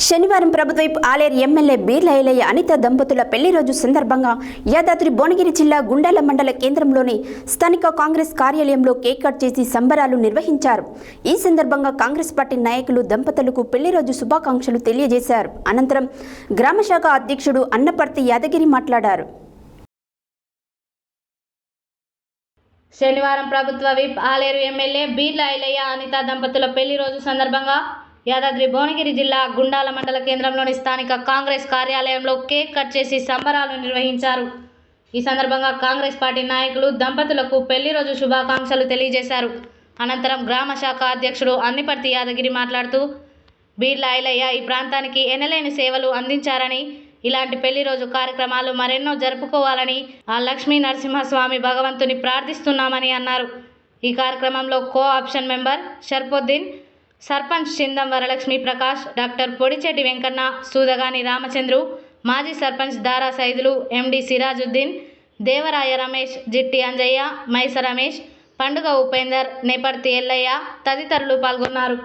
శనివారం ప్రభుత్వ ఆలేరు ఎమ్మెల్యే బీర్ల ఐలయ్య అనిత దంపతుల పెళ్లి రోజు సందర్భంగా యాదాద్రి భువనగిరి జిల్లా గుండాల మండల కేంద్రంలోని స్థానిక కాంగ్రెస్ కార్యాలయంలో కేక్ కట్ చేసి సంబరాలు నిర్వహించారు. ఈ సందర్భంగా కాంగ్రెస్ పార్టీ నాయకులు దంపతులకు పెళ్లి రోజు శుభాకాంక్షలు తెలియజేశారు. అనంతరం గ్రామ శాఖ అధ్యక్షుడు అన్నపర్తి యాదగిరి మాట్లాడారు. శనివారం ప్రభుత్వ విప్ ఆలేరు ఎమ్మెల్యే బీర్ల ఐలయ్య అనిత దంపతుల పెళ్లి రోజు సందర్భంగా యాదాద్రి భువనగిరి జిల్లా గుండాల మండల కేంద్రంలోని స్థానిక కాంగ్రెస్ కార్యాలయంలో కేక్ కట్ చేసి సంబరాలు నిర్వహించారు. ఈ సందర్భంగా కాంగ్రెస్ పార్టీ నాయకులు దంపతులకు పెళ్లి రోజు శుభాకాంక్షలు తెలియజేశారు. అనంతరం గ్రామ శాఖ అధ్యక్షుడు అన్నపర్తి యాదగిరి మాట్లాడుతూ బీర్ల ఐలయ్య ఈ ప్రాంతానికి ఎనలేని సేవలు అందించారని, ఇలాంటి పెళ్లి రోజు కార్యక్రమాలు మరెన్నో జరుపుకోవాలని ఆ లక్ష్మీ నరసింహస్వామి భగవంతుని ప్రార్థిస్తున్నామని అన్నారు. ఈ కార్యక్రమంలో co option member Sharfuddin, sarpanch Chindam Varalakshmi Prakash, doctor Podichetti Venkanna, Sudagani Ramachandru, మాజీ సర్పంచ్ దారా సైదులు, ఎండి సిరాజుద్దీన్, దేవరాయ రమేష్, జిట్టి అంజయ్య, మైస రమేష్, పండుగ ఉపేందర్, నేపర్తి ఎల్లయ్య తదితరులు పాల్గొన్నారు.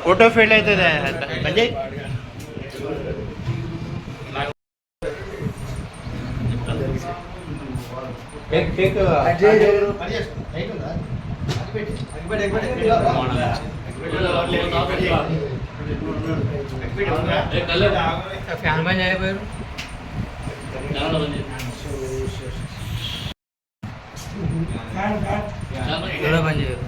ఫోటో ఫెయిల్ అవుతుంది అంజయ్. ఫ్యాన్ బంద్ చేయకపోయారు. బంద్ చేయరు.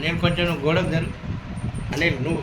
నేను కొంచెం గోడకు జరుగు అనే నువ్వు